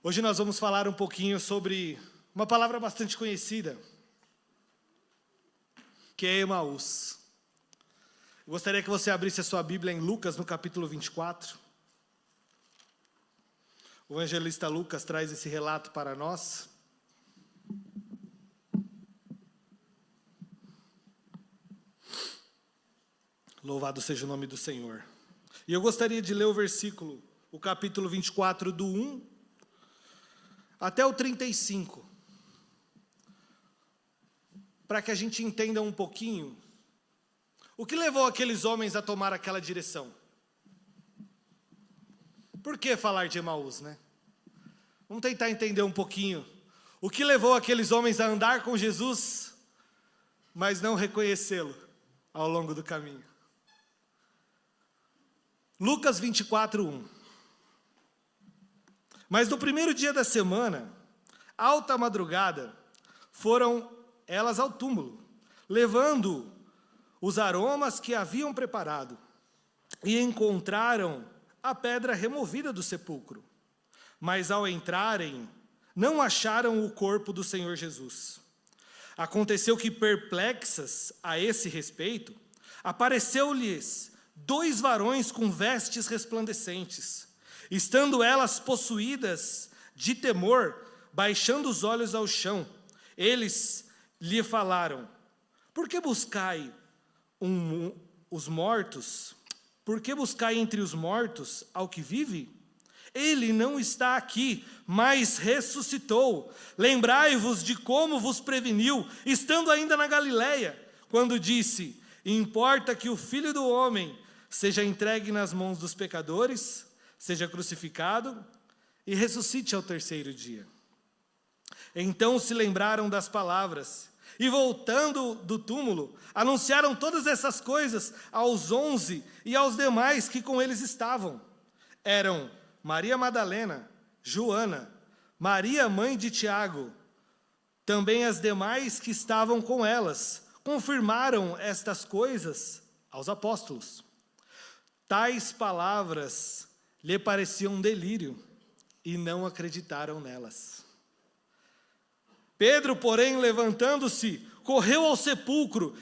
Hoje nós vamos falar um pouquinho sobre uma palavra bastante conhecida, que é Emaús. Eu gostaria que você abrisse a sua Bíblia em Lucas, no capítulo 24. O evangelista Lucas traz esse relato para nós. Louvado seja o nome do Senhor. E eu gostaria de ler o capítulo 24, do 1 até o 35, para que a gente entenda um pouquinho o que levou aqueles homens a tomar aquela direção. Por que falar de Emaús, né? Vamos tentar entender um pouquinho o que levou aqueles homens a andar com Jesus, mas não reconhecê-lo ao longo do caminho. Lucas 24, 1. Mas no primeiro dia da semana, alta madrugada, foram elas ao túmulo, levando os aromas que haviam preparado, e encontraram a pedra removida do sepulcro. Mas ao entrarem, não acharam o corpo do Senhor Jesus. Aconteceu que, perplexas a esse respeito, apareceu-lhes 2 varões com vestes resplandecentes. Estando elas possuídas de temor, baixando os olhos ao chão, eles lhe falaram: Por que buscai os mortos? Por que buscai entre os mortos ao que vive? Ele não está aqui, mas ressuscitou. Lembrai-vos de como vos preveniu, estando ainda na Galileia, quando disse: Importa que o Filho do Homem seja entregue nas mãos dos pecadores, seja crucificado e ressuscite ao 3º dia. Então se lembraram das palavras e, voltando do túmulo, anunciaram todas essas coisas aos 11 e aos demais que com eles estavam. Eram Maria Madalena, Joana, Maria, mãe de Tiago, também as demais que estavam com elas. Confirmaram estas coisas aos apóstolos. Tais palavras lhe pareciam um delírio, e não acreditaram nelas. Pedro, porém, levantando-se, correu ao sepulcro,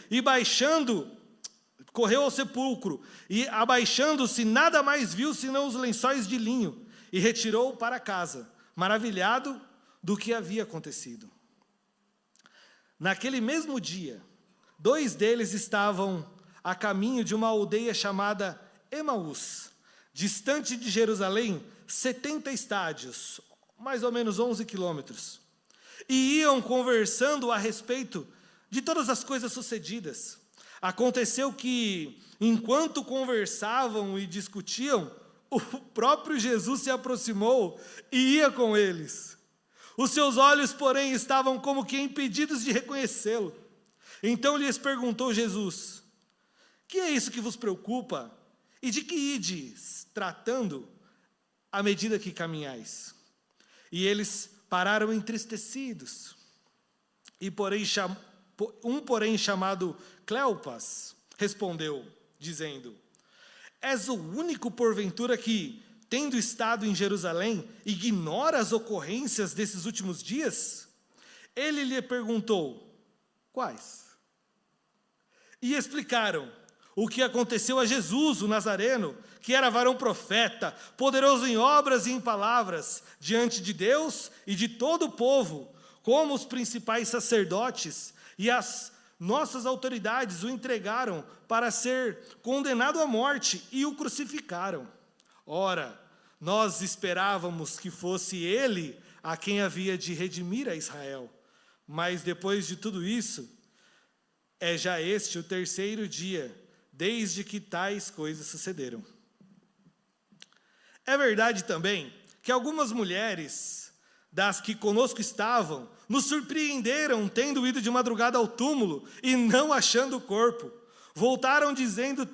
e abaixando-se, nada mais viu senão os lençóis de linho, e retirou para casa, maravilhado do que havia acontecido. Naquele mesmo dia, 2 deles estavam a caminho de uma aldeia chamada Emaús, distante de Jerusalém, 70 estádios, mais ou menos 11 quilômetros. E iam conversando a respeito de todas as coisas sucedidas. Aconteceu que, enquanto conversavam e discutiam, o próprio Jesus se aproximou e ia com eles. Os seus olhos, porém, estavam como que impedidos de reconhecê-lo. Então lhes perguntou Jesus: Que é isso que vos preocupa? E de que ides tratando à medida que caminhais? E eles pararam entristecidos. E porém chamado Cleopas respondeu, dizendo: És o único porventura que, tendo estado em Jerusalém, ignora as ocorrências desses últimos dias? Ele lhe perguntou: Quais? E explicaram o que aconteceu a Jesus, o Nazareno, que era varão profeta, poderoso em obras e em palavras, diante de Deus e de todo o povo, como os principais sacerdotes e as nossas autoridades o entregaram para ser condenado à morte e o crucificaram. Ora, nós esperávamos que fosse ele a quem havia de redimir a Israel. Mas depois de tudo isso, é já este o 3º dia desde que tais coisas sucederam. É verdade também que algumas mulheres das que conosco estavam nos surpreenderam tendo ido de madrugada ao túmulo e não achando o corpo. Voltaram dizendo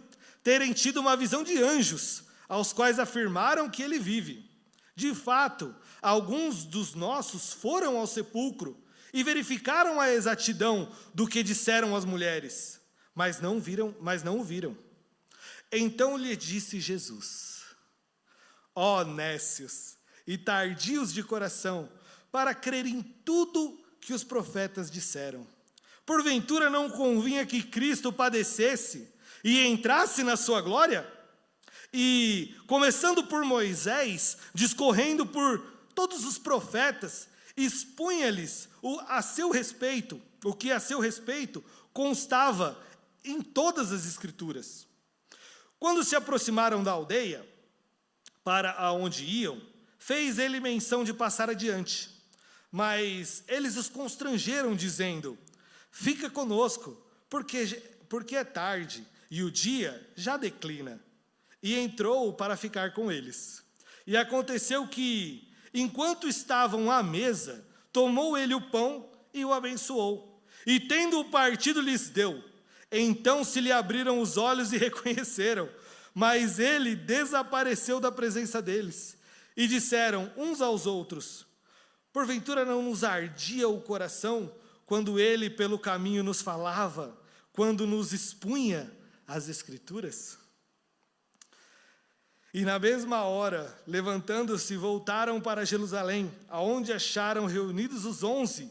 terem tido uma visão de anjos, aos quais afirmaram que ele vive. De fato, alguns dos nossos foram ao sepulcro e verificaram a exatidão do que disseram as mulheres, mas não o viram. Então lhe disse Jesus: Ó nécios e tardios de coração, para crer em tudo que os profetas disseram. Porventura não convinha que Cristo padecesse e entrasse na sua glória? E, começando por Moisés, discorrendo por todos os profetas, expunha-lhes a seu respeito, o que a seu respeito constava em todas as Escrituras. Quando se aproximaram da aldeia, para aonde iam, fez ele menção de passar adiante. Mas eles os constrangeram, dizendo: fica conosco, porque é tarde, e o dia já declina. E entrou para ficar com eles. E aconteceu que, enquanto estavam à mesa, tomou ele o pão e o abençoou. E tendo-o partido, lhes deu. Então se lhe abriram os olhos e reconheceram. Mas ele desapareceu da presença deles. E disseram uns aos outros: porventura não nos ardia o coração, quando ele pelo caminho nos falava, quando nos expunha as Escrituras? E na mesma hora, levantando-se, voltaram para Jerusalém, aonde acharam reunidos os 11,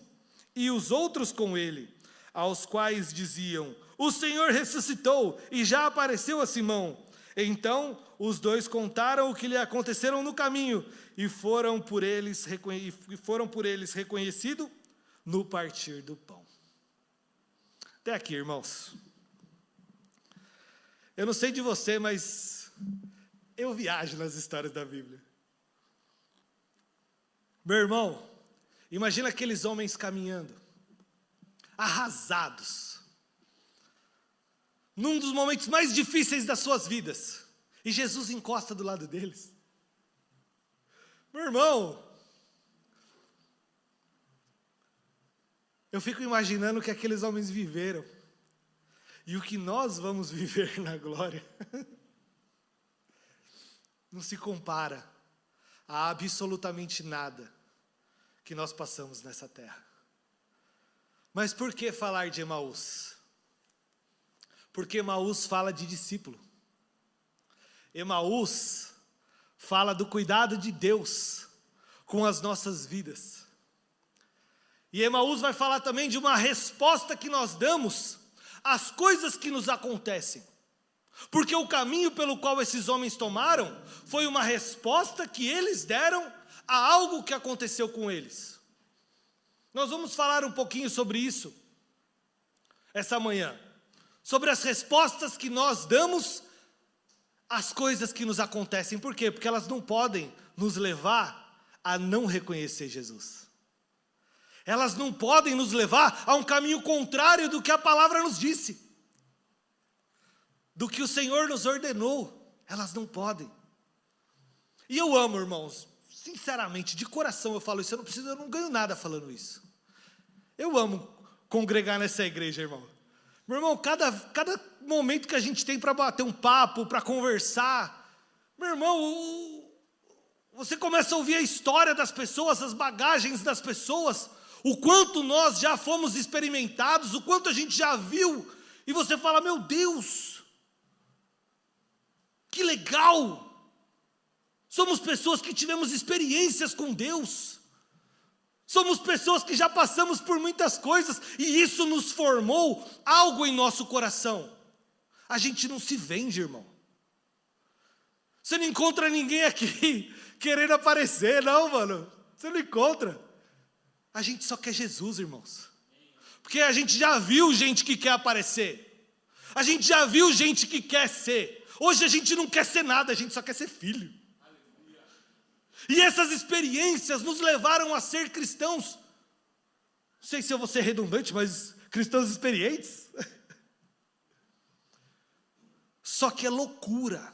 e os outros com ele, aos quais diziam: o Senhor ressuscitou, e já apareceu a Simão. Então os dois contaram o que lhe aconteceram no caminho, e foram por eles reconhecidos no partir do pão. Até aqui, irmãos. Eu não sei de você, mas eu viajo nas histórias da Bíblia. Meu irmão, imagina aqueles homens caminhando, arrasados, num dos momentos mais difíceis das suas vidas, e Jesus encosta do lado deles. Meu irmão, eu fico imaginando o que aqueles homens viveram, e o que nós vamos viver na glória, não se compara a absolutamente nada que nós passamos nessa terra. Mas por que falar de Emaús? Porque Emaús fala de discípulo. Emaús fala do cuidado de Deus com as nossas vidas. E Emaús vai falar também de uma resposta que nós damos às coisas que nos acontecem. Porque o caminho pelo qual esses homens tomaram foi uma resposta que eles deram a algo que aconteceu com eles. Nós vamos falar um pouquinho sobre isso essa manhã. Sobre as respostas que nós damos às coisas que nos acontecem. Por quê? Porque elas não podem nos levar a não reconhecer Jesus. Elas não podem nos levar a um caminho contrário do que a palavra nos disse, do que o Senhor nos ordenou. Elas não podem. E eu amo, irmãos, sinceramente, de coração eu falo isso, eu não ganho nada falando isso. Eu amo congregar nessa igreja, irmão. Meu irmão, cada momento que a gente tem para bater um papo, para conversar, meu irmão, você começa a ouvir a história das pessoas, as bagagens das pessoas, o quanto nós já fomos experimentados, o quanto a gente já viu, e você fala: meu Deus, que legal! Somos pessoas que tivemos experiências com Deus. Somos pessoas que já passamos por muitas coisas, e isso nos formou algo em nosso coração. A gente não se vende, irmão. Você não encontra ninguém aqui querendo aparecer, não, mano. Você não encontra. A gente só quer Jesus, irmãos. Porque a gente já viu gente que quer aparecer. A gente já viu gente que quer ser. Hoje a gente não quer ser nada, a gente só quer ser filho. E essas experiências nos levaram a ser cristãos. Não sei se eu vou ser redundante, mas cristãos experientes. Só que é loucura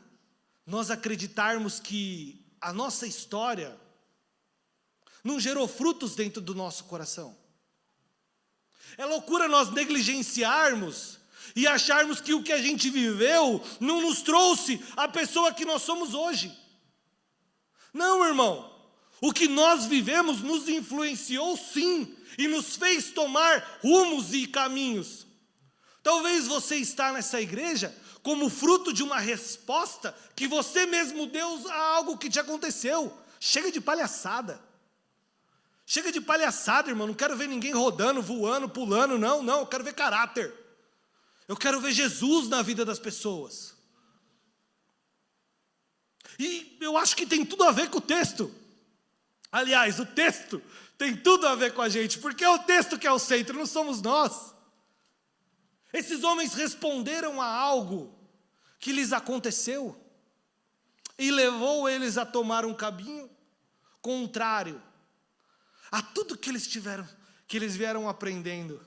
nós acreditarmos que a nossa história não gerou frutos dentro do nosso coração. É loucura nós negligenciarmos e acharmos que o que a gente viveu não nos trouxe a pessoa que nós somos hoje. Não, irmão. O que nós vivemos nos influenciou sim, e nos fez tomar rumos e caminhos. Talvez você está nessa igreja como fruto de uma resposta que você mesmo deu a algo que te aconteceu, Chega de palhaçada. Chega de palhaçada, irmão. Não quero ver ninguém rodando, voando, pulando. Não. Eu quero ver caráter. Eu quero ver Jesus na vida das pessoas. E eu acho que tem tudo a ver com o texto. Aliás, o texto tem tudo a ver com a gente, porque é o texto que é o centro, não somos nós. Esses homens responderam a algo que lhes aconteceu e levou eles a tomar um caminho contrário a tudo que eles vieram aprendendo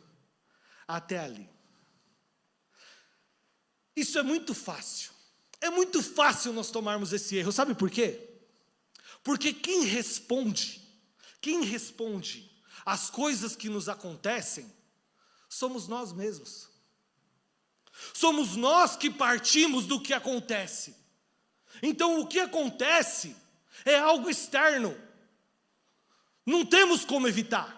até ali. Isso é muito fácil. É muito fácil nós tomarmos esse erro. Sabe por quê? Porque quem responde às coisas que nos acontecem, somos nós mesmos. Somos nós que partimos do que acontece. Então o que acontece é algo externo. Não temos como evitar.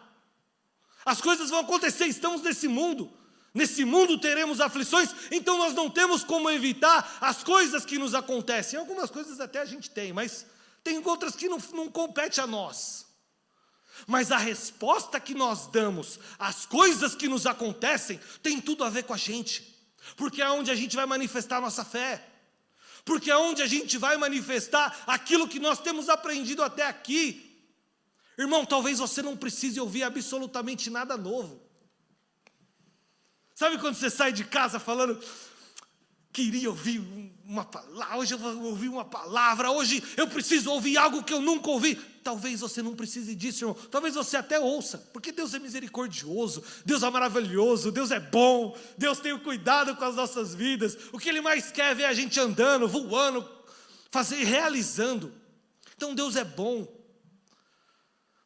As coisas vão acontecer, estamos nesse mundo. Nesse mundo teremos aflições, então nós não temos como evitar as coisas que nos acontecem. Algumas coisas até a gente tem, mas tem outras que não compete a nós. Mas a resposta que nós damos às coisas que nos acontecem tem tudo a ver com a gente. Porque é onde a gente vai manifestar a nossa fé. Porque é onde a gente vai manifestar aquilo que nós temos aprendido até aqui. Irmão, talvez você não precise ouvir absolutamente nada novo. Sabe quando você sai de casa falando, queria ouvir uma palavra, hoje eu vou ouvir uma palavra, hoje eu preciso ouvir algo que eu nunca ouvi. Talvez você não precise disso, irmão. Talvez você até ouça, porque Deus é misericordioso, Deus é maravilhoso, Deus é bom, Deus tem o cuidado com as nossas vidas. O que Ele mais quer é ver a gente andando, voando, realizando. Então Deus é bom.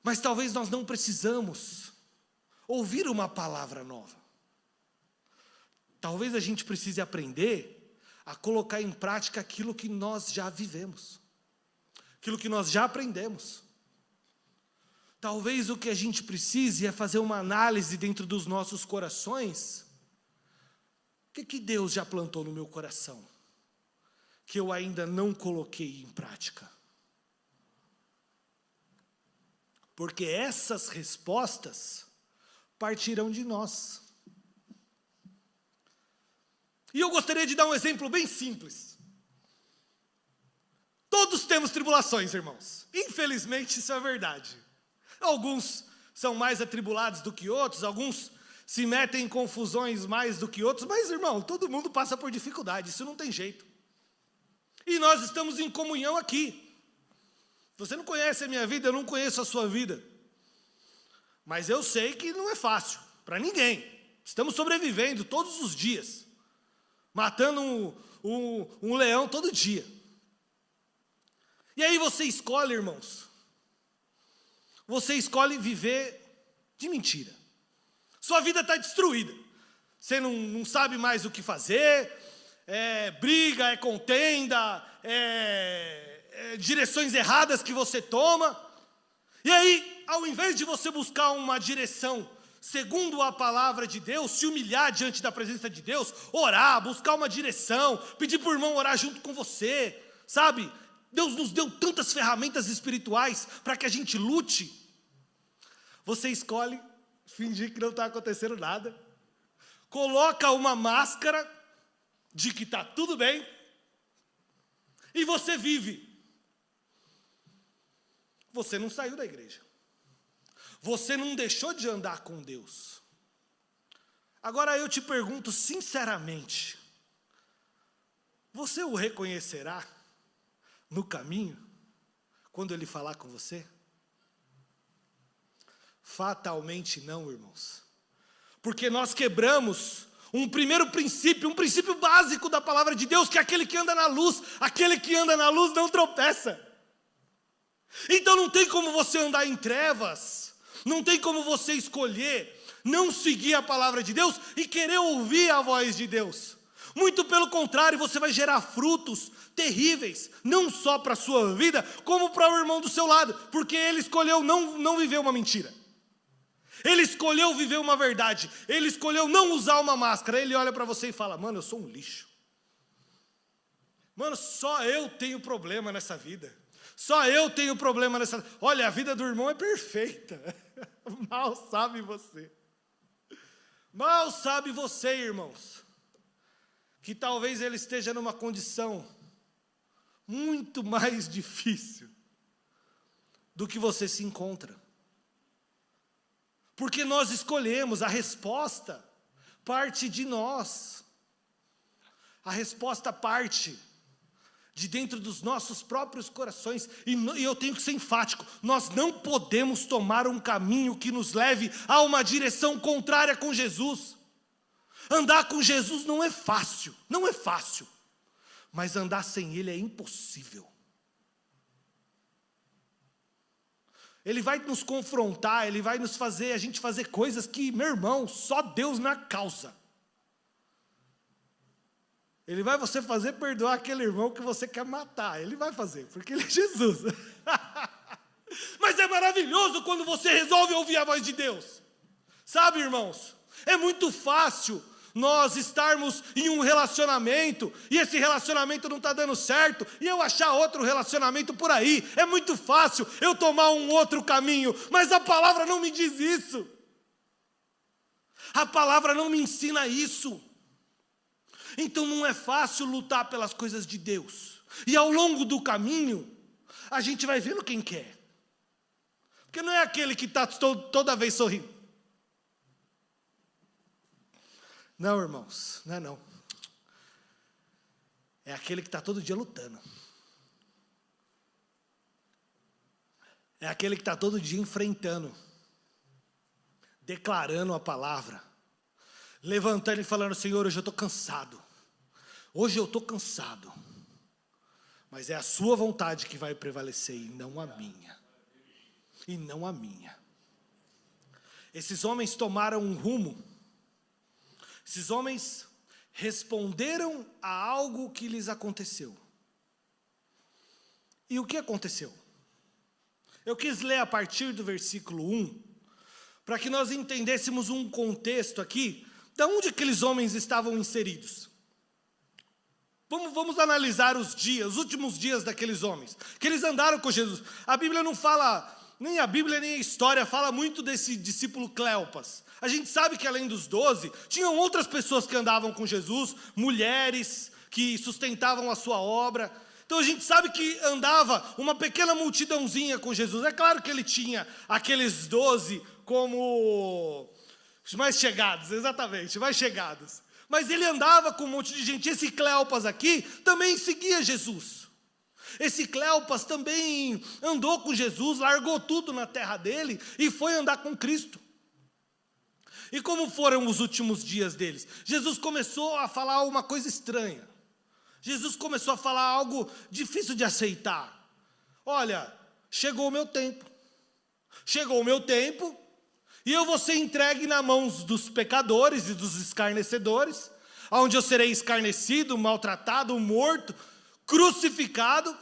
Mas talvez nós não precisamos ouvir uma palavra nova. Talvez a gente precise aprender a colocar em prática aquilo que nós já vivemos, aquilo que nós já aprendemos. Talvez o que a gente precise é fazer uma análise dentro dos nossos corações. O que Deus já plantou no meu coração, que eu ainda não coloquei em prática? Porque essas respostas partirão de nós. E eu gostaria de dar um exemplo bem simples. Todos temos tribulações, irmãos. Infelizmente, isso é verdade. Alguns são mais atribulados do que outros, alguns se metem em confusões mais do que outros, mas, irmão, todo mundo passa por dificuldade, isso não tem jeito. E nós estamos em comunhão aqui. Você não conhece a minha vida, eu não conheço a sua vida. Mas eu sei que não é fácil, para ninguém. Estamos sobrevivendo todos os dias. Matando um leão todo dia. E aí você escolhe, irmãos. Você escolhe viver de mentira. Sua vida está destruída. Você não sabe mais o que fazer. É briga, é contenda, direções erradas que você toma. E aí, ao invés de você buscar uma direção segundo a palavra de Deus, se humilhar diante da presença de Deus, orar, buscar uma direção, pedir para o irmão orar junto com você, sabe? Deus nos deu tantas ferramentas espirituais para que a gente lute. Você escolhe fingir que não está acontecendo nada, coloca uma máscara de que está tudo bem, e você vive. Você não saiu da igreja. Você não deixou de andar com Deus. Agora eu te pergunto sinceramente, você o reconhecerá no caminho, quando Ele falar com você? Fatalmente não, irmãos. Porque nós quebramos um primeiro princípio, um princípio básico da palavra de Deus, que é aquele que anda na luz, aquele que anda na luz não tropeça. Então não tem como você andar em trevas, não tem como você escolher não seguir a palavra de Deus e querer ouvir a voz de Deus. Muito pelo contrário, você vai gerar frutos terríveis, não só para a sua vida, como para o irmão do seu lado, porque ele escolheu não viver uma mentira. Ele escolheu viver uma verdade, ele escolheu não usar uma máscara. Ele olha para você e fala, mano, eu sou um lixo. Mano, só eu tenho problema nessa vida. Só eu tenho problema nessa... Olha, a vida do irmão é perfeita. Mal sabe você. Mal sabe você, irmãos, que talvez ele esteja numa condição muito mais difícil do que você se encontra. Porque nós escolhemos, a resposta parte de nós. A resposta parte de dentro dos nossos próprios corações. E eu tenho que ser enfático, nós não podemos tomar um caminho que nos leve a uma direção contrária com Jesus. Andar com Jesus não é fácil, não é fácil. Mas andar sem Ele é impossível. Ele vai nos confrontar, Ele vai nos fazer, a gente fazer coisas que, meu irmão, só Deus na causa. Ele vai você fazer perdoar aquele irmão que você quer matar. Ele vai fazer, porque Ele é Jesus. Mas é maravilhoso quando você resolve ouvir a voz de Deus. Sabe, irmãos, é muito fácil nós estarmos em um relacionamento, e esse relacionamento não está dando certo, e eu achar outro relacionamento por aí. É muito fácil eu tomar um outro caminho, mas a palavra não me diz isso. A palavra não me ensina isso. Então não é fácil lutar pelas coisas de Deus. E ao longo do caminho, a gente vai vendo quem quer. Porque não é aquele que está toda vez sorrindo. Não, irmãos, não é não. É aquele que está todo dia lutando. É aquele que está todo dia enfrentando, declarando a palavra, levantando e falando: Senhor, hoje eu estou cansado. Hoje eu estou cansado. Mas é a sua vontade que vai prevalecer e não a minha. E não a minha. Esses homens tomaram um rumo. Esses homens responderam a algo que lhes aconteceu. E o que aconteceu? Eu quis ler a partir do versículo 1, para que nós entendêssemos um contexto aqui, de onde aqueles homens estavam inseridos. Vamos analisar os últimos dias daqueles homens, que eles andaram com Jesus. A Bíblia não fala, nem a Bíblia nem a história fala muito desse discípulo Cleopas. A gente sabe que além dos 12, tinham outras pessoas que andavam com Jesus, mulheres que sustentavam a sua obra. Então a gente sabe que andava uma pequena multidãozinha com Jesus. É claro que ele tinha aqueles 12 como os mais chegados, exatamente, mais chegados. Mas ele andava com um monte de gente. Esse Cleopas aqui também seguia Jesus. Esse Cleopas também andou com Jesus, largou tudo na terra dele e foi andar com Cristo. E como foram os últimos dias deles? Jesus começou a falar uma coisa estranha. Jesus começou a falar algo difícil de aceitar. Olha, chegou o meu tempo. Chegou o meu tempo e eu vou ser entregue nas mãos dos pecadores e dos escarnecedores, onde eu serei escarnecido, maltratado, morto, crucificado,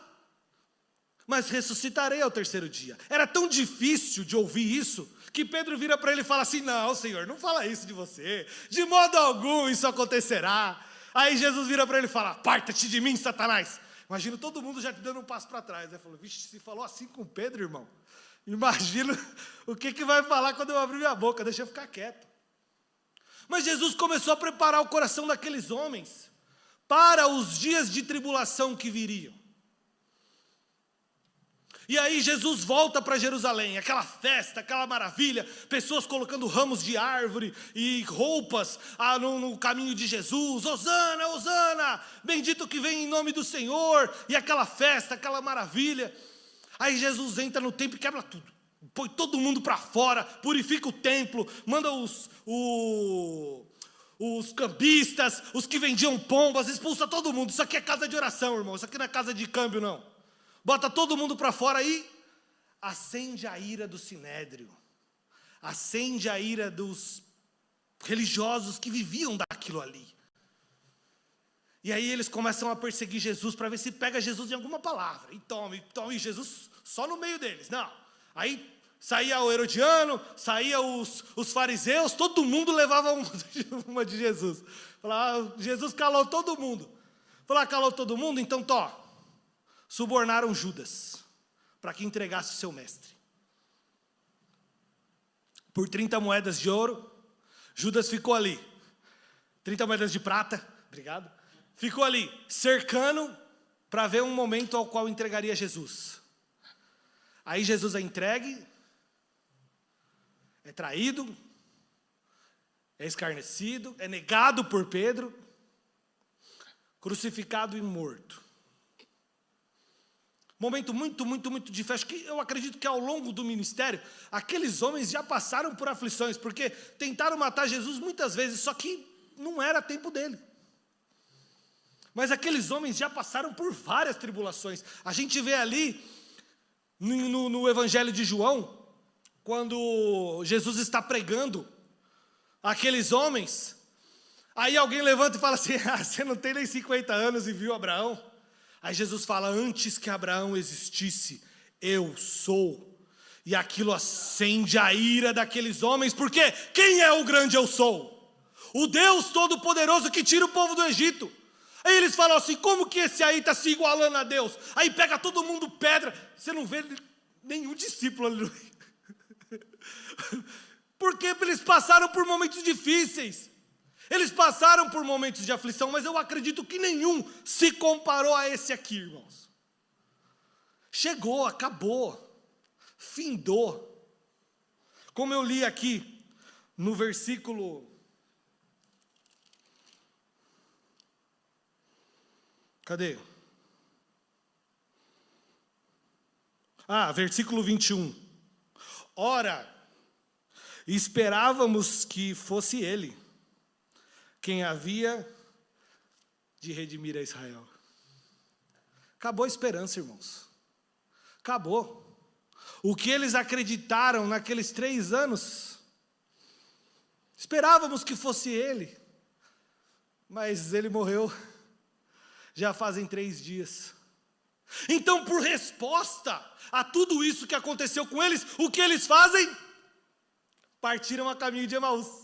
mas ressuscitarei ao terceiro dia. Era tão difícil de ouvir isso, que Pedro vira para ele e fala assim: não, Senhor, não fala isso de você, de modo algum isso acontecerá. Aí Jesus vira para ele e fala: aparta-te de mim, Satanás. Imagina todo mundo já te dando um passo para trás. Ele falou: vixe, se falou assim com Pedro, irmão, imagina o que vai falar quando eu abrir minha boca, deixa eu ficar quieto. Mas Jesus começou a preparar o coração daqueles homens para os dias de tribulação que viriam. E aí Jesus volta para Jerusalém, aquela festa, aquela maravilha, pessoas colocando ramos de árvore e roupas no caminho de Jesus. Hosana, Hosana, bendito que vem em nome do Senhor. E aquela festa, aquela maravilha. Aí Jesus entra no templo e quebra tudo. Põe todo mundo para fora, purifica o templo, manda os cambistas, os que vendiam pombas, expulsa todo mundo. Isso aqui é casa de oração, irmão, isso aqui não é casa de câmbio, não. Bota todo mundo para fora e acende a ira do sinédrio, acende a ira dos religiosos que viviam daquilo ali. E aí eles começam a perseguir Jesus para ver se pega Jesus em alguma palavra. E tome Jesus só no meio deles. Não. Aí saía o Herodiano, saía os fariseus, todo mundo levava uma de Jesus. Falava: Jesus calou todo mundo. Falava: calou todo mundo? Então subornaram Judas. para que entregasse o seu mestre. Por 30 moedas de ouro, Judas ficou ali. 30 moedas de prata, obrigado. Ficou ali, cercando, para ver um momento ao qual entregaria Jesus. Aí Jesus é entregue, é traído, é escarnecido, é negado por Pedro, crucificado e morto. Momento muito difícil. Acho que eu acredito que ao longo do ministério, aqueles homens já passaram por aflições, porque tentaram matar Jesus muitas vezes, só que não era tempo dele. Mas aqueles homens já passaram por várias tribulações. A gente vê ali, no Evangelho de João, quando Jesus está pregando aqueles homens, aí alguém levanta e fala assim, você não tem nem 50 anos e viu Abraão? Aí Jesus fala, antes que Abraão existisse, eu sou. E aquilo acende a ira daqueles homens, porque quem é o grande eu sou? O Deus Todo-Poderoso que tira o povo do Egito. Aí eles falam assim, como que esse aí está se igualando a Deus? Aí pega todo mundo pedra, você não vê nenhum discípulo ali no meio. Porque eles passaram por momentos difíceis. Eles passaram por momentos de aflição, mas eu acredito que nenhum se comparou a esse aqui, irmãos. Chegou, acabou, findou. Como eu li aqui no versículo... Cadê? Versículo 21. Ora, esperávamos que fosse ele quem havia de redimir a Israel. Acabou a esperança, irmãos. Acabou. O que eles acreditaram naqueles 3 anos, esperávamos que fosse ele, mas ele morreu, já fazem 3 dias. Então, por resposta a tudo isso que aconteceu com eles, o que eles fazem? Partiram a caminho de Emaús.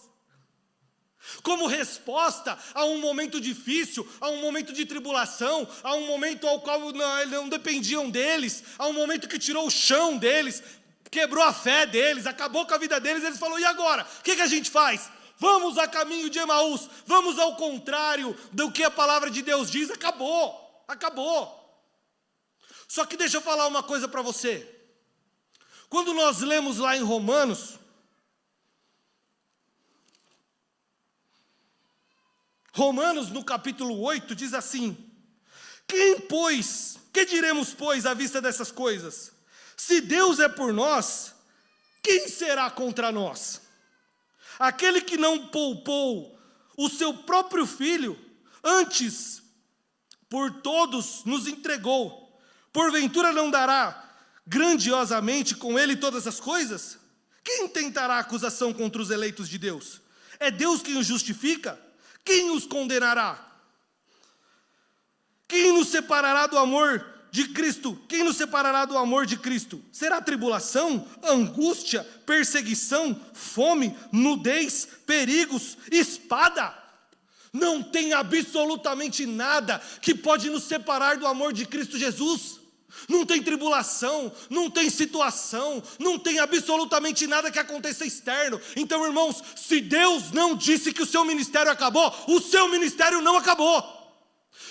Como resposta a um momento difícil, a um momento de tribulação, a um momento ao qual não dependiam deles, a um momento que tirou o chão deles, quebrou a fé deles, acabou com a vida deles, eles falaram, e agora? O que a gente faz? Vamos a caminho de Emaús, vamos ao contrário do que a palavra de Deus diz, acabou. Só que deixa eu falar uma coisa para você. Quando nós lemos lá em Romanos no capítulo 8, diz assim, que diremos, pois, à vista dessas coisas? Se Deus é por nós, quem será contra nós? Aquele que não poupou o seu próprio filho, antes por todos nos entregou, porventura não dará grandiosamente com ele todas as coisas? Quem tentará acusação contra os eleitos de Deus? É Deus quem os justifica? Quem os condenará? Quem nos separará do amor de Cristo? Quem nos separará do amor de Cristo? Será tribulação, angústia, perseguição, fome, nudez, perigos, espada? Não tem absolutamente nada que pode nos separar do amor de Cristo Jesus. Não tem tribulação, não tem situação, não tem absolutamente nada que aconteça externo. Então, irmãos, se Deus não disse que o seu ministério acabou, o seu ministério não acabou.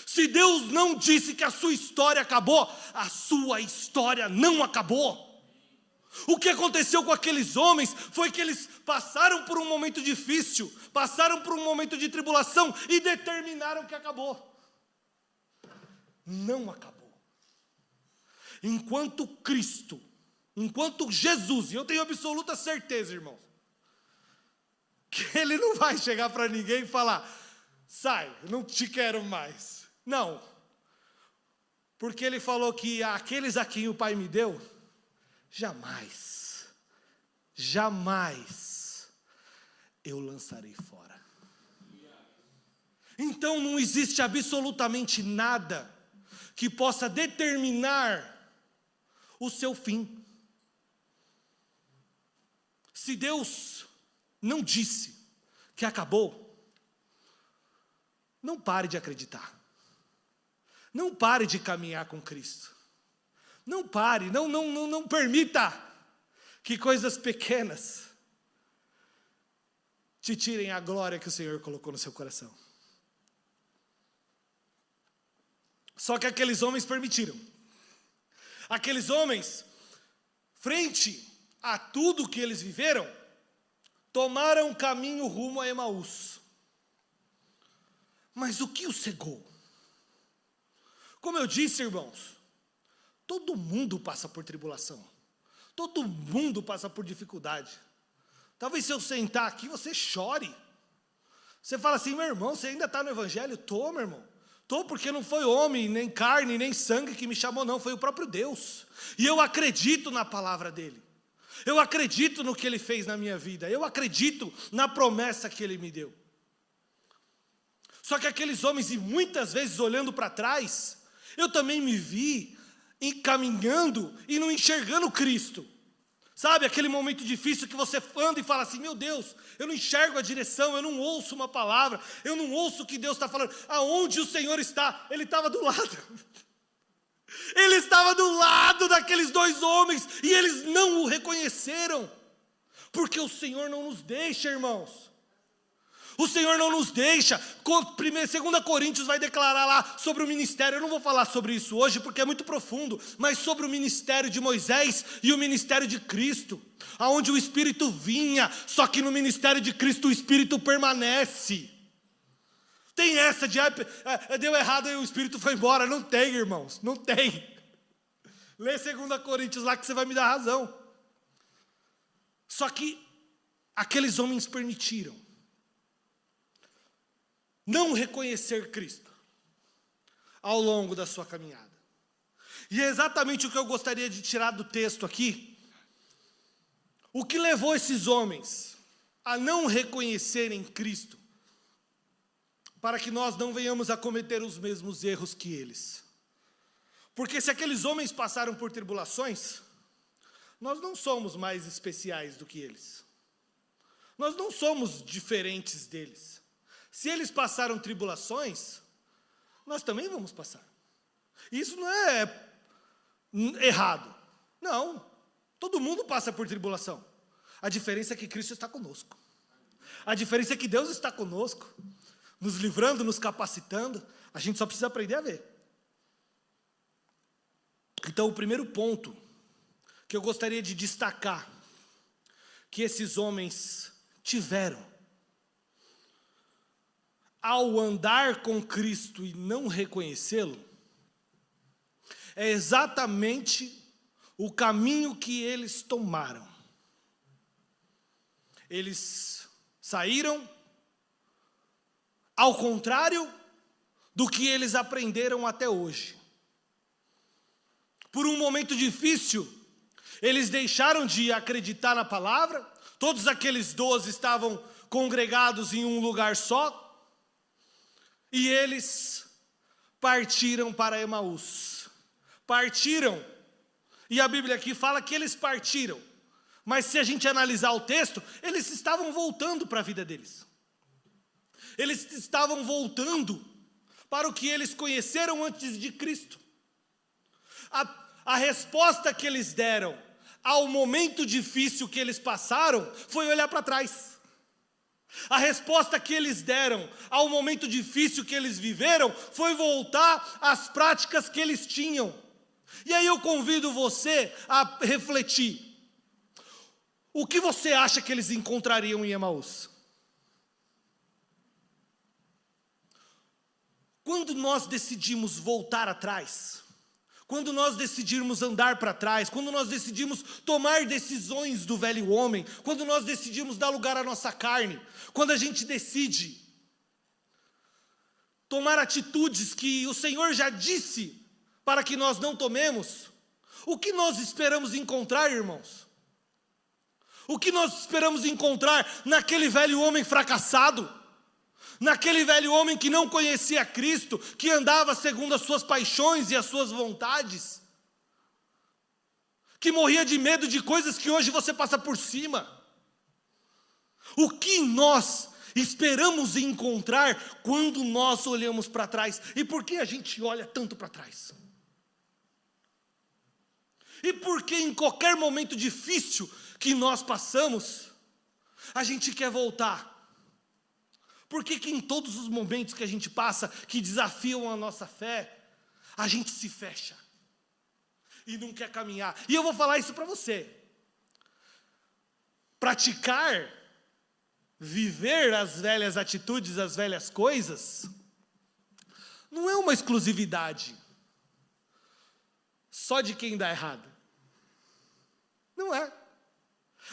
Se Deus não disse que a sua história acabou, a sua história não acabou. O que aconteceu com aqueles homens foi que eles passaram por um momento difícil, passaram por um momento de tribulação e determinaram que acabou. Não acabou. Enquanto Cristo, enquanto Jesus, e eu tenho absoluta certeza, irmão, que Ele não vai chegar para ninguém e falar, sai, não te quero mais. Não, porque Ele falou que aqueles a quem o Pai me deu, jamais eu lançarei fora. Então não existe absolutamente nada que possa determinar o seu fim. Se Deus não disse que acabou, não pare de acreditar. Não pare de caminhar com Cristo. Não pare, não permita que coisas pequenas te tirem a glória que o Senhor colocou no seu coração. Só que aqueles homens permitiram. Aqueles homens, frente a tudo que eles viveram, tomaram um caminho rumo a Emaús. Mas o que os cegou? Como eu disse, irmãos, todo mundo passa por tribulação. Todo mundo passa por dificuldade. Talvez se eu sentar aqui, você chore. Você fala assim, meu irmão, você ainda está no Evangelho? Tô, meu irmão. Tô, porque não foi homem, nem carne, nem sangue que me chamou, não. Foi o próprio Deus. E eu acredito na palavra dEle. Eu acredito no que Ele fez na minha vida. Eu acredito na promessa que Ele me deu. Só que aqueles homens, e muitas vezes olhando para trás, eu também me vi encaminhando e não enxergando Cristo. Sabe, aquele momento difícil que você anda e fala assim, meu Deus, eu não enxergo a direção, eu não ouço uma palavra, eu não ouço o que Deus está falando. Aonde o Senhor está? Ele estava do lado. Ele estava do lado daqueles dois homens e eles não o reconheceram. Porque o Senhor não nos deixa, irmãos. O Senhor não nos deixa. 2 Coríntios vai declarar lá sobre o ministério. Eu não vou falar sobre isso hoje porque é muito profundo. Mas sobre o ministério de Moisés e o ministério de Cristo. Onde o Espírito vinha. Só que no ministério de Cristo o Espírito permanece. Tem essa de, deu errado e o Espírito foi embora. Não tem, irmãos. Não tem. Lê 2 Coríntios lá que você vai me dar razão. Só que aqueles homens permitiram não reconhecer Cristo ao longo da sua caminhada. E é exatamente o que eu gostaria de tirar do texto aqui. O que levou esses homens a não reconhecerem Cristo, para que nós não venhamos a cometer os mesmos erros que eles. Porque se aqueles homens passaram por tribulações, nós não somos mais especiais do que eles. Nós não somos diferentes deles. Se eles passaram tribulações, nós também vamos passar. Isso não é errado. Não. Todo mundo passa por tribulação. A diferença é que Cristo está conosco. A diferença é que Deus está conosco, nos livrando, nos capacitando. A gente só precisa aprender a ver. Então, o primeiro ponto que eu gostaria de destacar, que esses homens tiveram, ao andar com Cristo e não reconhecê-lo, é exatamente o caminho que eles tomaram. Eles saíram ao contrário do que eles aprenderam até hoje. Por um momento difícil, eles deixaram de acreditar na palavra. Todos aqueles 12 estavam congregados em um lugar só. E eles partiram para Emaús. Partiram. E a Bíblia aqui fala que eles partiram. Mas se a gente analisar o texto, eles estavam voltando para a vida deles. Eles estavam voltando para o que eles conheceram antes de Cristo. A resposta que eles deram ao momento difícil que eles passaram foi olhar para trás. A resposta que eles deram ao momento difícil que eles viveram foi voltar às práticas que eles tinham. E aí eu convido você a refletir. O que você acha que eles encontrariam em Emaús? Quando nós decidimos voltar atrás, quando nós decidimos andar para trás, quando nós decidimos tomar decisões do velho homem, quando nós decidimos dar lugar à nossa carne, quando a gente decide tomar atitudes que o Senhor já disse para que nós não tomemos, o que nós esperamos encontrar, irmãos? O que nós esperamos encontrar naquele velho homem fracassado? Naquele velho homem que não conhecia Cristo, que andava segundo as suas paixões e as suas vontades, que morria de medo de coisas que hoje você passa por cima. O que nós esperamos encontrar quando nós olhamos para trás? E por que a gente olha tanto para trás? E por que em qualquer momento difícil que nós passamos, a gente quer voltar? Por que em todos os momentos que a gente passa, que desafiam a nossa fé, a gente se fecha e não quer caminhar? E eu vou falar isso para você. Praticar, viver as velhas atitudes, as velhas coisas, não é uma exclusividade só de quem dá errado. Não é.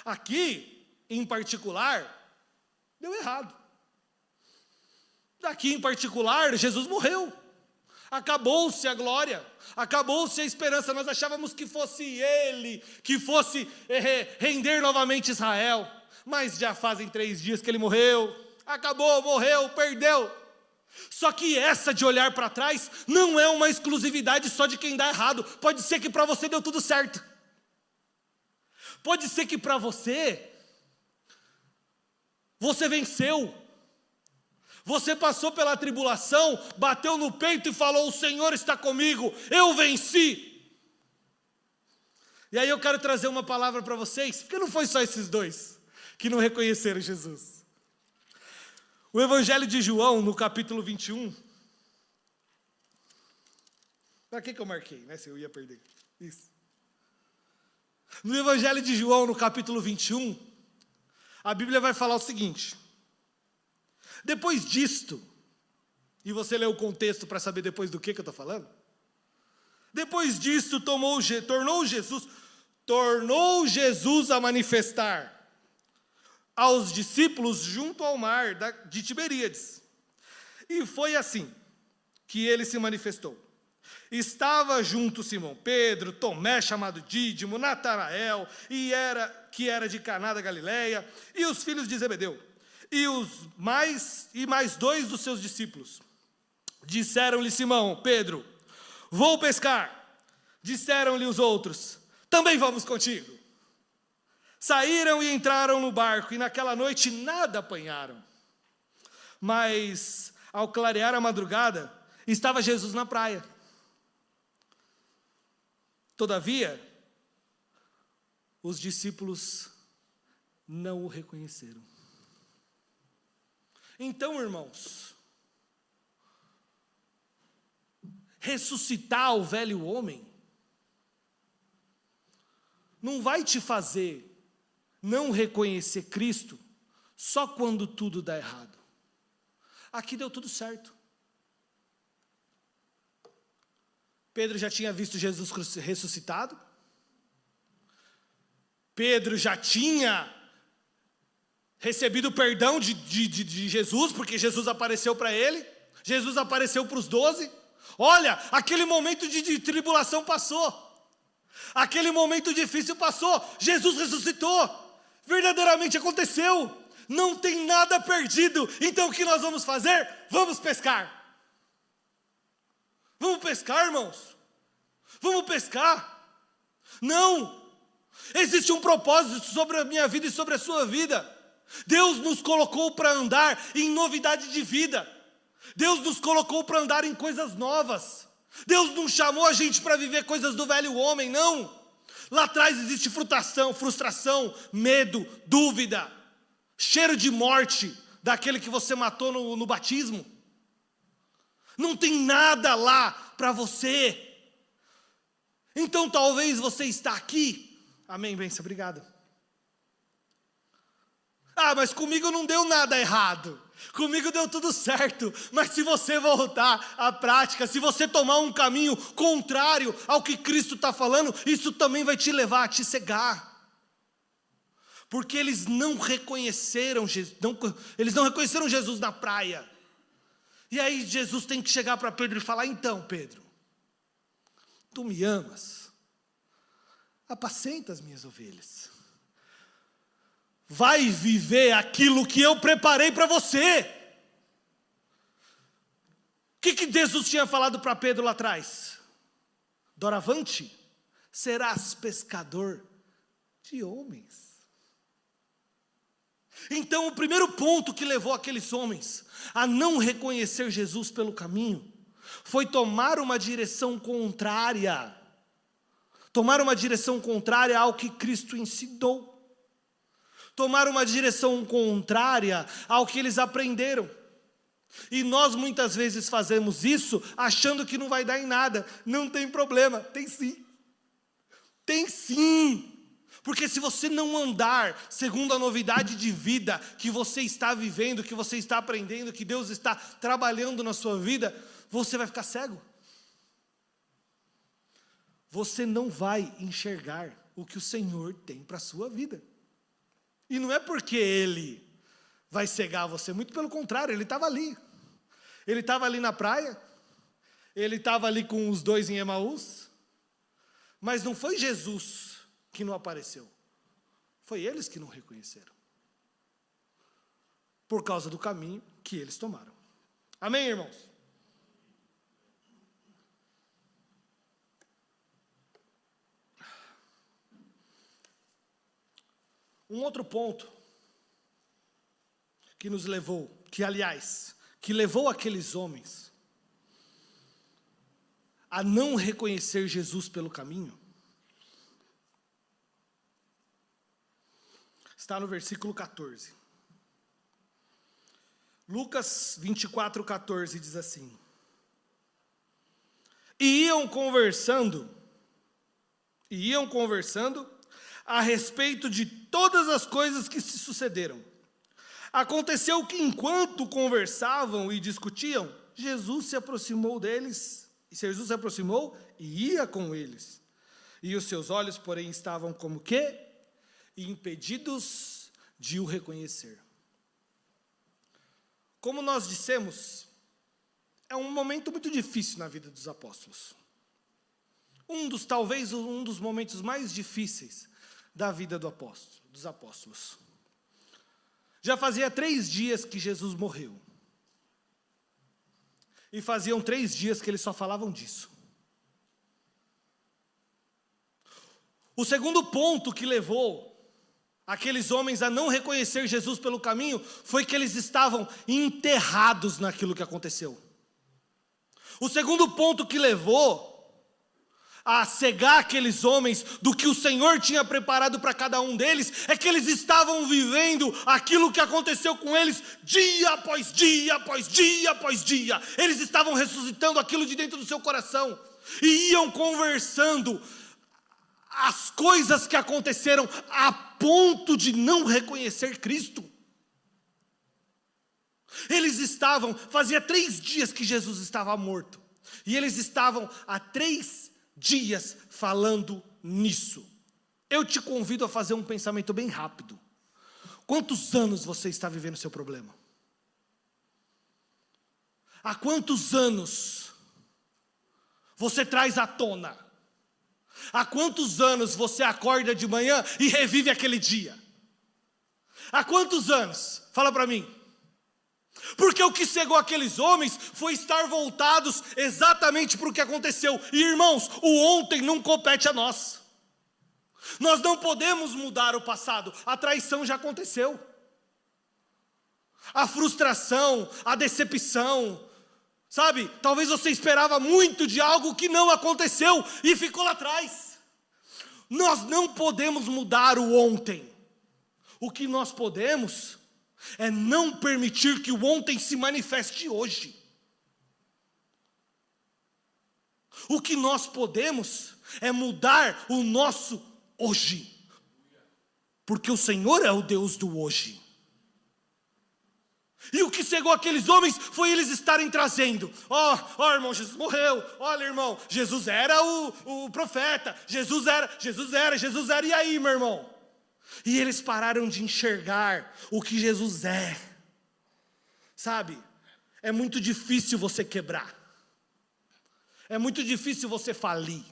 Aqui, em particular, deu errado. Daqui em particular, Jesus morreu. Acabou-se a glória, acabou-se a esperança. Nós achávamos que fosse Ele, que fosse render novamente Israel. Mas já fazem 3 dias que Ele morreu. Acabou, morreu, perdeu. Só que essa de olhar para trás não é uma exclusividade só de quem dá errado. Pode ser que para você deu tudo certo. Pode ser que para você venceu. Você passou pela tribulação, bateu no peito e falou: o Senhor está comigo, eu venci. E aí eu quero trazer uma palavra para vocês, porque não foi só esses dois que não reconheceram Jesus. O Evangelho de João, no capítulo 21. Para que eu marquei, né? Se eu ia perder. Isso. No Evangelho de João, no capítulo 21, a Bíblia vai falar o seguinte: depois disto, e você lê o contexto para saber depois do que eu estou falando? Depois disto, tornou Jesus a manifestar aos discípulos junto ao mar de Tiberíades. E foi assim que ele se manifestou. Estava junto Simão Pedro, Tomé, chamado Dídimo, Natanael, que era de Caná da Galileia, e os filhos de Zebedeu, e mais 2 dos seus discípulos. Disseram-lhe Simão, Pedro: vou pescar. Disseram-lhe os outros: também vamos contigo. Saíram e entraram no barco, e naquela noite nada apanharam. Mas, ao clarear a madrugada, estava Jesus na praia. Todavia, os discípulos não o reconheceram. Então, irmãos, ressuscitar o velho homem não vai te fazer não reconhecer Cristo só quando tudo dá errado. Aqui deu tudo certo. Pedro já tinha visto Jesus ressuscitado. Pedro já tinha recebido o perdão de Jesus, porque Jesus apareceu para ele. Jesus apareceu para os 12. Olha, aquele momento de tribulação passou. Aquele momento difícil passou. Jesus ressuscitou. Verdadeiramente aconteceu. Não tem nada perdido. Então o que nós vamos fazer? Vamos pescar. Vamos pescar, irmãos. Vamos pescar. Não. Existe um propósito sobre a minha vida e sobre a sua vida. Deus nos colocou para andar em novidade de vida. Deus nos colocou para andar em coisas novas. Deus não chamou a gente para viver coisas do velho homem, não. Lá atrás existe frustração, medo, dúvida, cheiro de morte daquele que você matou no batismo. Não tem nada lá para você. Então talvez você está aqui. Amém, bênção, obrigado. Ah, mas comigo não deu nada errado. Comigo deu tudo certo. Mas se você voltar à prática, se você tomar um caminho contrário ao que Cristo está falando, isso também vai te levar a te cegar. Porque eles não reconheceram Jesus na praia. E aí Jesus tem que chegar para Pedro e falar: então, Pedro, tu me amas? Apacenta as minhas ovelhas. Vai viver aquilo que eu preparei para você. O que Jesus tinha falado para Pedro lá atrás? Doravante, serás pescador de homens. Então, o primeiro ponto que levou aqueles homens a não reconhecer Jesus pelo caminho foi tomar uma direção contrária. tomar uma direção contrária ao que Cristo ensinou, tomar uma direção contrária ao que eles aprenderam. E nós muitas vezes fazemos isso achando que não vai dar em nada. Não tem problema, tem sim. Tem sim. Porque se você não andar segundo a novidade de vida que você está vivendo, que você está aprendendo, que Deus está trabalhando na sua vida, você vai ficar cego. Você não vai enxergar o que o Senhor tem para a sua vida. E não é porque Ele vai cegar você, muito pelo contrário, Ele estava ali. Ele estava ali na praia, Ele estava ali com os dois em Emaús, mas não foi Jesus que não apareceu. Foi eles que não reconheceram. Por causa do caminho que eles tomaram. Amém, irmãos? Um outro ponto que nos levou, que levou aqueles homens a não reconhecer Jesus pelo caminho, está no versículo 14. Lucas 24:14 diz assim: E iam conversando a respeito de todas as coisas que se sucederam. Aconteceu que enquanto conversavam e discutiam, Jesus se aproximou e ia com eles. E os seus olhos, porém, estavam como que? Impedidos de o reconhecer. Como nós dissemos, é um momento muito difícil na vida dos apóstolos. Talvez um dos momentos mais difíceis da vida dos apóstolos. Já fazia 3 dias que Jesus morreu. E faziam 3 dias que eles só falavam disso. O segundo ponto que levou aqueles homens a não reconhecer Jesus pelo caminho foi que eles estavam enterrados naquilo que aconteceu. O segundo ponto que levou a cegar aqueles homens do que o Senhor tinha preparado para cada um deles, é que eles estavam vivendo aquilo que aconteceu com eles dia após dia, após dia, após dia. Eles estavam ressuscitando aquilo de dentro do seu coração, e iam conversando as coisas que aconteceram a ponto de não reconhecer Cristo. Fazia 3 dias que Jesus estava morto, e eles estavam há 3 dias falando nisso. Eu te convido a fazer um pensamento bem rápido. Quantos anos você está vivendo seu problema? Há quantos anos você traz à tona? Há quantos anos você acorda de manhã e revive aquele dia? Há quantos anos? Fala para mim. Porque o que cegou aqueles homens foi estar voltados exatamente para o que aconteceu. E irmãos, o ontem não compete a nós. Nós não podemos mudar o passado. A traição já aconteceu. A frustração, a decepção, sabe? Talvez você esperava muito de algo que não aconteceu e ficou lá atrás. Nós não podemos mudar o ontem. O que nós podemos é não permitir que o ontem se manifeste hoje. O que nós podemos é mudar o nosso hoje. Porque o Senhor é o Deus do hoje. E o que cegou aqueles homens foi eles estarem trazendo. Ó, irmão, Jesus morreu. Olha, irmão, Jesus era o profeta. Jesus era. E aí, meu irmão? E eles pararam de enxergar o que Jesus é. Sabe? É muito difícil você quebrar. É muito difícil você falir.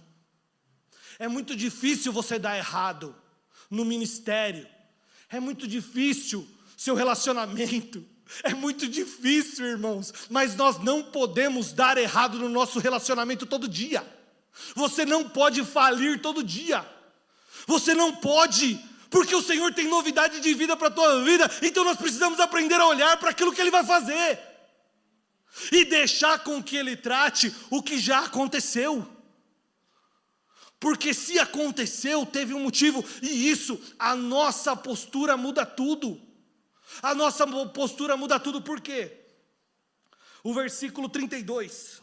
É muito difícil você dar errado no ministério. É muito difícil seu relacionamento. É muito difícil, irmãos. Mas nós não podemos dar errado no nosso relacionamento todo dia. Você não pode falir todo dia. Você não pode, porque o Senhor tem novidade de vida para a tua vida. Então nós precisamos aprender a olhar para aquilo que Ele vai fazer e deixar com que Ele trate o que já aconteceu. Porque se aconteceu, teve um motivo, e isso, a nossa postura muda tudo. A nossa postura muda tudo, por quê? O versículo 32.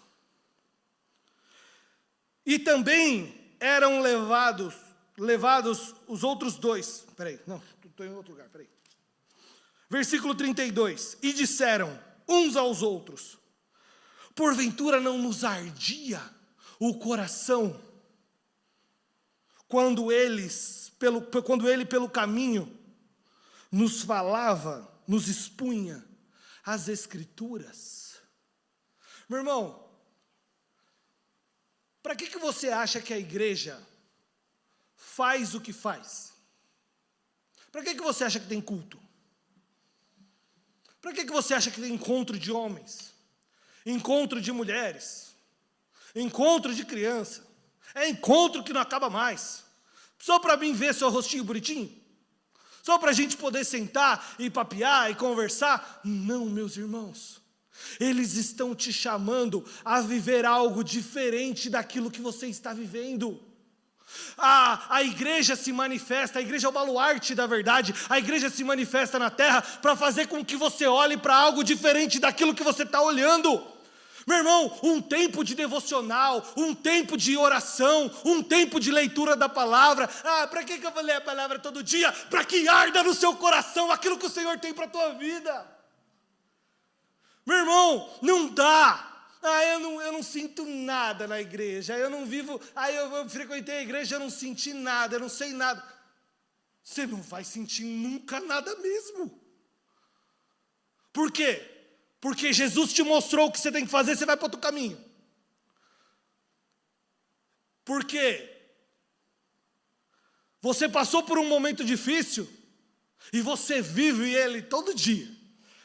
E também eram levados os outros dois. Não, estou em outro lugar, Versículo 32. E disseram uns aos outros: porventura não nos ardia o coração quando ele pelo caminho nos falava, nos expunha as Escrituras? Meu irmão, para que você acha que a igreja faz o que faz? Para que você acha que tem culto? Para que você acha que tem encontro de homens? Encontro de mulheres? Encontro de criança? É encontro que não acaba mais. Só para mim ver seu rostinho bonitinho? Só para a gente poder sentar e papear e conversar? Não, meus irmãos. Eles estão te chamando a viver algo diferente daquilo que você está vivendo. A igreja se manifesta, a igreja é o baluarte da verdade, a igreja se manifesta na terra para fazer com que você olhe para algo diferente daquilo que você está olhando. Meu irmão, um tempo de devocional, um tempo de oração, um tempo de leitura da palavra. Para que eu vou ler a palavra todo dia? Para que arda no seu coração aquilo que o Senhor tem para a tua vida. Meu irmão, não dá. Eu não sinto nada na igreja, eu não vivo, eu frequentei a igreja, eu não senti nada, eu não sei nada. Você não vai sentir nunca nada mesmo. Por quê? Porque Jesus te mostrou o que você tem que fazer, você vai para outro caminho. Por quê? Você passou por um momento difícil e você vive ele todo dia.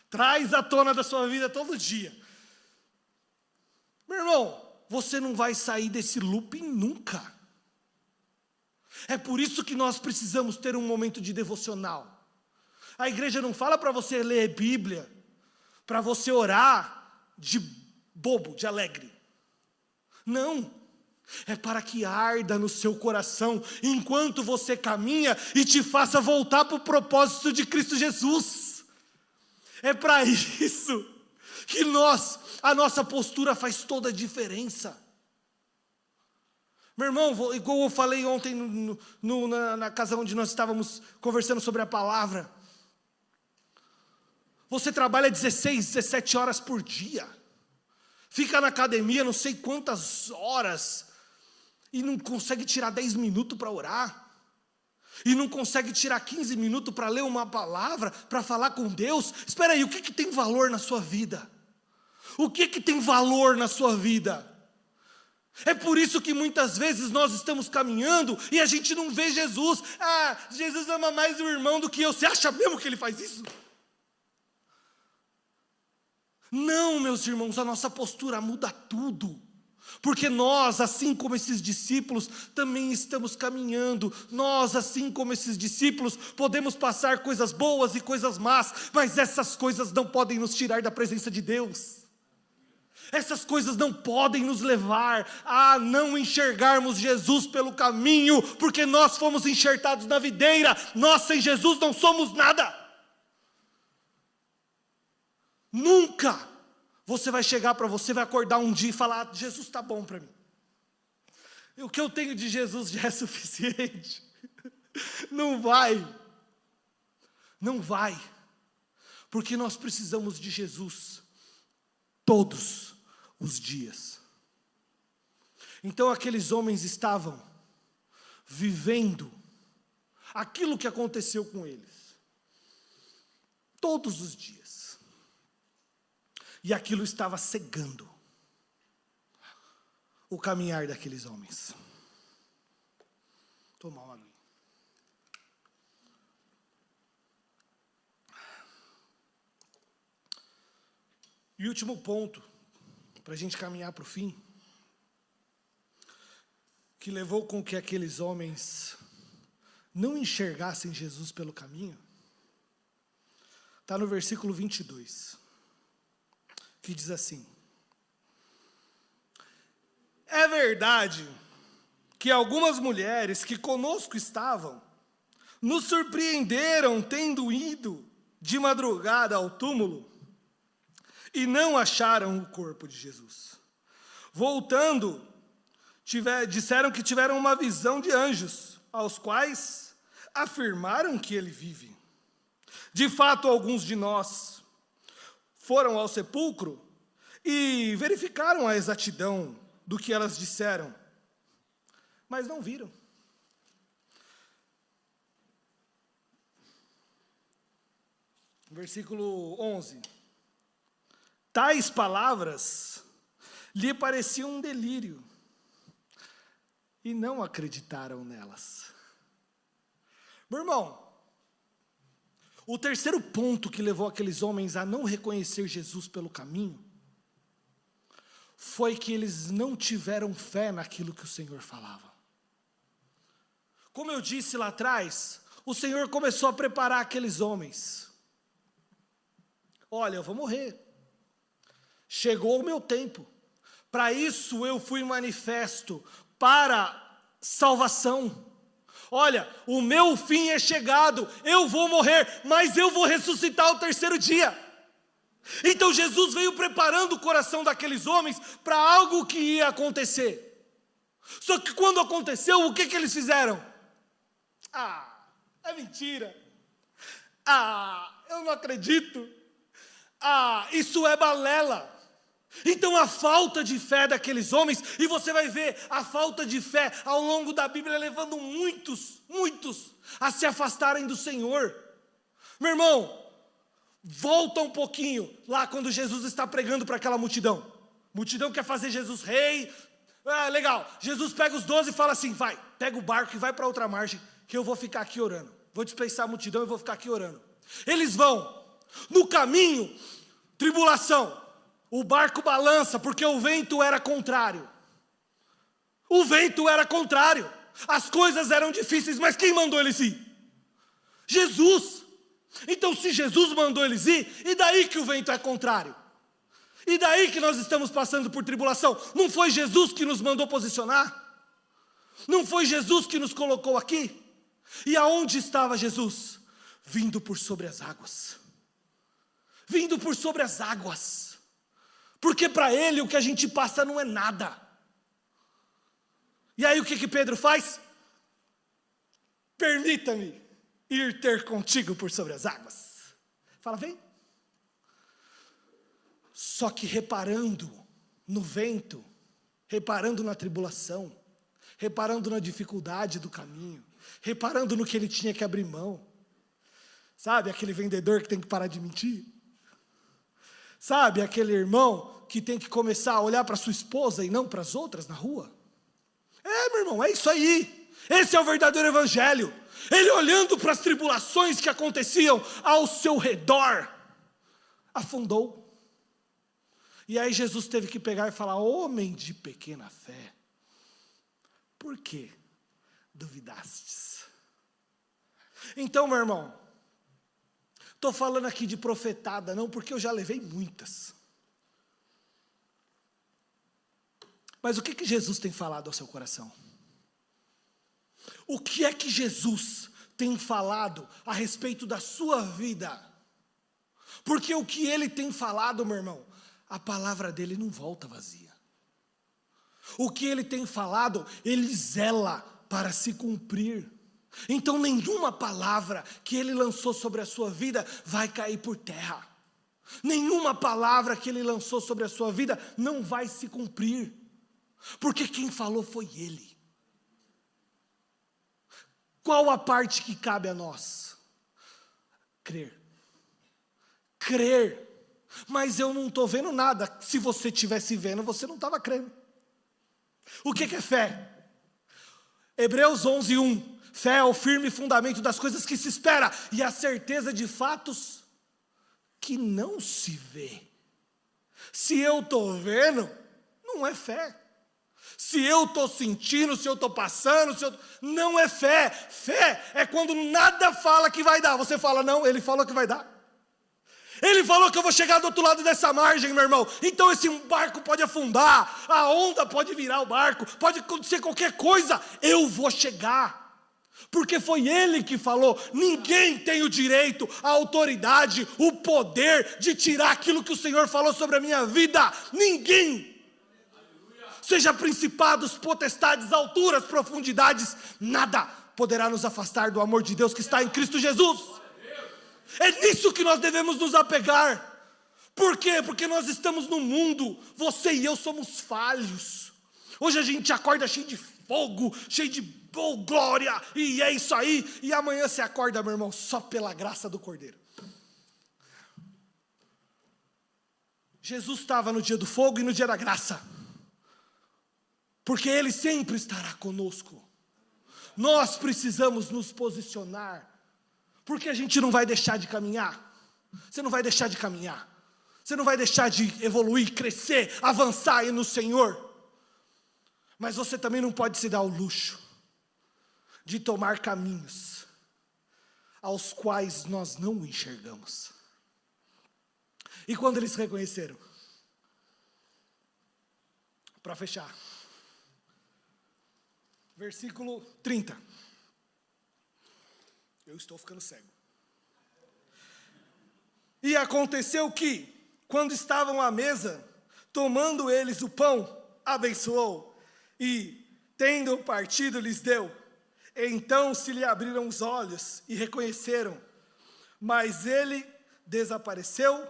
Traz à tona da sua vida todo dia. Meu irmão, você não vai sair desse looping nunca. É por isso que nós precisamos ter um momento de devocional. A igreja não fala para você ler Bíblia, para você orar de bobo, de alegre. Não, é para que arda no seu coração, enquanto você caminha e te faça voltar para o propósito de Cristo Jesus. É para isso que a nossa postura faz toda a diferença. Meu irmão, igual eu falei ontem na casa onde nós estávamos conversando sobre a palavra. Você trabalha 16, 17 horas por dia. Fica na academia não sei quantas horas. E não consegue tirar 10 minutos para orar. E não consegue tirar 15 minutos para ler uma palavra, para falar com Deus. Espera aí, o que tem valor na sua vida? O que tem valor na sua vida? É por isso que muitas vezes nós estamos caminhando e a gente não vê Jesus. Jesus ama mais o irmão do que eu. Você acha mesmo que ele faz isso? Não, meus irmãos, a nossa postura muda tudo. Porque nós, assim como esses discípulos, também estamos caminhando. Nós, assim como esses discípulos, podemos passar coisas boas e coisas más, mas essas coisas não podem nos tirar da presença de Deus. Essas coisas não podem nos levar a não enxergarmos Jesus pelo caminho, porque nós fomos enxertados na videira. Nós sem Jesus não somos nada. Nunca você vai chegar para você, vai acordar um dia e falar: Jesus está bom para mim. O que eu tenho de Jesus já é suficiente. Não vai. Não vai. Porque nós precisamos de Jesus todos os dias. Então aqueles homens estavam vivendo aquilo que aconteceu com eles. Todos os dias. E aquilo estava cegando o caminhar daqueles homens. Tomar uma aguinha. E último ponto, para a gente caminhar para o fim, que levou com que aqueles homens não enxergassem Jesus pelo caminho, está no versículo 22. Que diz assim: é verdade que algumas mulheres que conosco estavam, nos surpreenderam tendo ido de madrugada ao túmulo e não acharam o corpo de Jesus. Voltando, disseram que tiveram uma visão de anjos, aos quais afirmaram que ele vive. De fato, alguns de nós foram ao sepulcro e verificaram a exatidão do que elas disseram, mas não viram. Versículo 11. Tais palavras lhe pareciam um delírio, e não acreditaram nelas. Meu irmão, o terceiro ponto que levou aqueles homens a não reconhecer Jesus pelo caminho, foi que eles não tiveram fé naquilo que o Senhor falava. Como eu disse lá atrás, o Senhor começou a preparar aqueles homens. Olha, eu vou morrer. Chegou o meu tempo. Para isso eu fui manifesto, para salvação. Olha, o meu fim é chegado, eu vou morrer, mas eu vou ressuscitar ao terceiro dia. Então Jesus veio preparando o coração daqueles homens para algo que ia acontecer. Só que quando aconteceu, o que eles fizeram? É mentira. Eu não acredito. Isso é balela. Então a falta de fé daqueles homens, e você vai ver a falta de fé ao longo da Bíblia levando muitos a se afastarem do Senhor. Meu irmão, volta um pouquinho lá quando Jesus está pregando para aquela multidão. A multidão quer fazer Jesus rei. Legal, Jesus pega os 12 e fala assim: vai, pega o barco e vai para outra margem, que eu vou ficar aqui orando. Vou dispensar a multidão e vou ficar aqui orando. Eles vão, no caminho, tribulação. O barco balança porque o vento era contrário. O vento era contrário. As coisas eram difíceis, mas quem mandou eles ir? Jesus. Então, se Jesus mandou eles ir, e daí que o vento é contrário? E daí que nós estamos passando por tribulação? Não foi Jesus que nos mandou posicionar? Não foi Jesus que nos colocou aqui? E aonde estava Jesus? Vindo por sobre as águas. Vindo por sobre as águas. Porque para ele o que a gente passa não é nada. E aí o que Pedro faz? Permita-me ir ter contigo por sobre as águas. Fala, vem. Só que reparando no vento, reparando na tribulação, reparando na dificuldade do caminho, reparando no que ele tinha que abrir mão. Sabe aquele vendedor que tem que parar de mentir? Sabe aquele irmão que tem que começar a olhar para sua esposa e não para as outras na rua? Meu irmão, é isso aí. Esse é o verdadeiro evangelho. Ele olhando para as tribulações que aconteciam ao seu redor, afundou. E aí Jesus teve que pegar e falar: homem de pequena fé, por que duvidastes? Então, meu irmão, estou falando aqui de profetada, não, porque eu já levei muitas. Mas o que Jesus tem falado ao seu coração? O que é que Jesus tem falado a respeito da sua vida? Porque o que ele tem falado, meu irmão, a palavra dele não volta vazia. O que ele tem falado, ele zela para se cumprir. Então nenhuma palavra que ele lançou sobre a sua vida vai cair por terra. Nenhuma palavra que ele lançou sobre a sua vida não vai se cumprir. Porque quem falou foi ele. Qual a parte que cabe a nós? Crer. Crer. Mas eu não estou vendo nada. Se você estivesse vendo, você não estava crendo. O que é fé? Hebreus 11:1. Fé é o firme fundamento das coisas que se espera e a certeza de fatos que não se vê. Se eu estou vendo, não é fé. Se eu estou sentindo, se eu estou passando, não é fé. Fé é quando nada fala que vai dar. Você fala, não, ele falou que vai dar. Ele falou que eu vou chegar do outro lado dessa margem, meu irmão. Então esse barco pode afundar, a onda pode virar o barco, pode acontecer qualquer coisa, eu vou chegar. Porque foi Ele que falou. Ninguém tem o direito, a autoridade, o poder de tirar aquilo que o Senhor falou sobre a minha vida. Ninguém. Seja principados, potestades, alturas, profundidades, nada poderá nos afastar do amor de Deus que está em Cristo Jesus. É nisso que nós devemos nos apegar. Por quê? Porque nós estamos no mundo, você e eu somos falhos. Hoje a gente acorda cheio de fogo, cheio de glória, e é isso aí. E amanhã você acorda, meu irmão, só pela graça do Cordeiro. Jesus estava no dia do fogo e no dia da graça, porque Ele sempre estará conosco. Nós precisamos nos posicionar, porque a gente não vai deixar de caminhar. Você não vai deixar de caminhar. Você não vai deixar de evoluir, crescer, avançar aí no Senhor. Mas você também não pode se dar o luxo de tomar caminhos aos quais nós não enxergamos. E quando eles reconheceram? Para fechar. Versículo 30. Eu estou ficando cego. E aconteceu que, quando estavam à mesa, tomando eles o pão, abençoou, e, tendo partido, lhes deu. Então se lhe abriram os olhos e reconheceram, mas ele desapareceu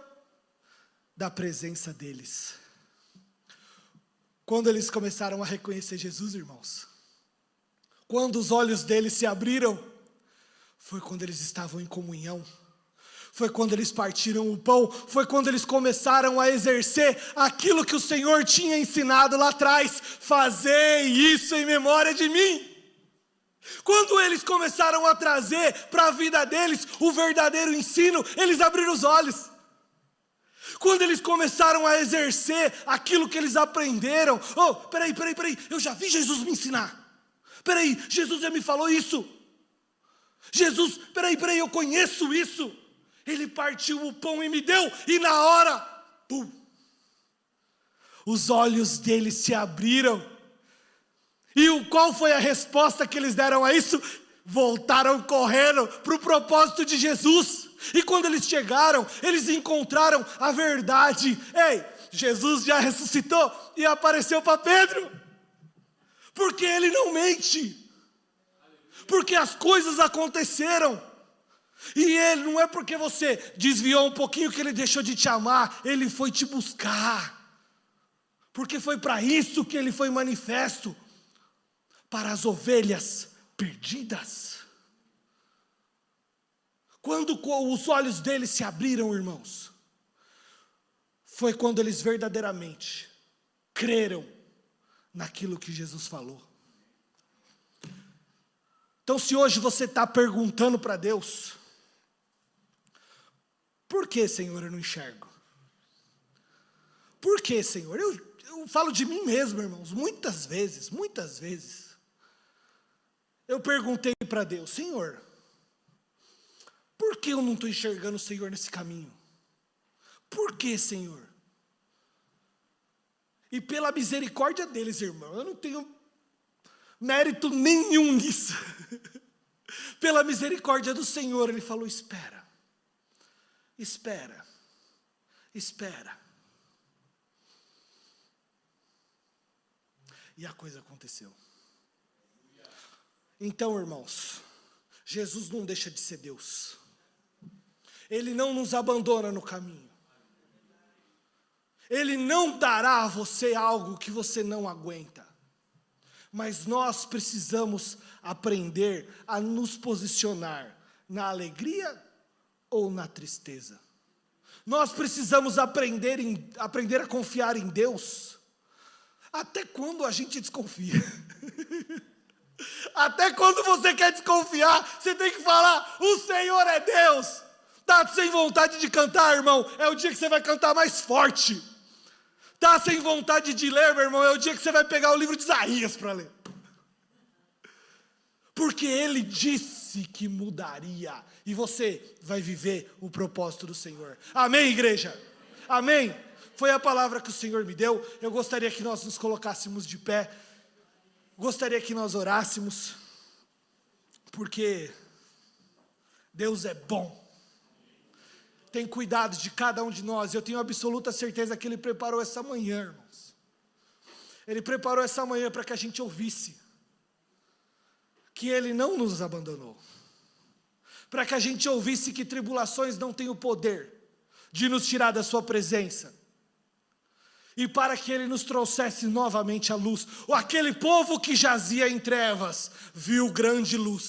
da presença deles. Quando eles começaram a reconhecer Jesus, irmãos, quando os olhos deles se abriram, foi quando eles estavam em comunhão, foi quando eles partiram o pão, foi quando eles começaram a exercer aquilo que o Senhor tinha ensinado lá atrás: fazei isso em memória de mim. Quando eles começaram a trazer para a vida deles o verdadeiro ensino, eles abriram os olhos. Quando eles começaram a exercer aquilo que eles aprenderam: peraí, eu já vi Jesus me ensinar. Peraí, Jesus já me falou isso. Jesus, peraí, eu conheço isso. Ele partiu o pão e me deu, e na hora, pum, os olhos deles se abriram. E qual foi a resposta que eles deram a isso? Voltaram correndo para o propósito de Jesus. E quando eles chegaram, eles encontraram a verdade. Ei, Jesus já ressuscitou e apareceu para Pedro. Porque Ele não mente. Porque as coisas aconteceram. E Ele, não é porque você desviou um pouquinho que Ele deixou de te amar. Ele foi te buscar. Porque foi para isso que Ele foi manifesto. Para as ovelhas perdidas. Quando os olhos deles se abriram, irmãos, foi quando eles verdadeiramente creram naquilo que Jesus falou. Então, se hoje você está perguntando para Deus: por que, Senhor, eu não enxergo? Por que, Senhor? Eu falo de mim mesmo, irmãos, muitas vezes, eu perguntei para Deus: Senhor, por que eu não estou enxergando o Senhor nesse caminho? Por que, Senhor? E pela misericórdia deles, irmão, eu não tenho mérito nenhum nisso. Pela misericórdia do Senhor, Ele falou: espera. E a coisa aconteceu. Então, irmãos, Jesus não deixa de ser Deus. Ele não nos abandona no caminho. Ele não dará a você algo que você não aguenta. Mas nós precisamos aprender a nos posicionar na alegria ou na tristeza. Nós precisamos aprender a confiar em Deus, até quando a gente desconfia. Até quando você quer desconfiar, você tem que falar: o Senhor é Deus. Está sem vontade de cantar, irmão? É o dia que você vai cantar mais forte. Está sem vontade de ler, meu irmão? É o dia que você vai pegar o livro de Isaías para ler. porque Ele disse que mudaria, e você vai viver o propósito do Senhor. Amém, igreja? Amém? Foi a palavra que o Senhor me deu. Eu gostaria que nós nos colocássemos de pé, gostaria que nós orássemos, porque Deus é bom, tem cuidado de cada um de nós. Eu tenho absoluta certeza que Ele preparou essa manhã, irmãos. Ele preparou essa manhã para que a gente ouvisse que Ele não nos abandonou, para que a gente ouvisse que tribulações não têm o poder de nos tirar da sua presença, e para que Ele nos trouxesse novamente a luz. Aquele povo que jazia em trevas viu grande luz.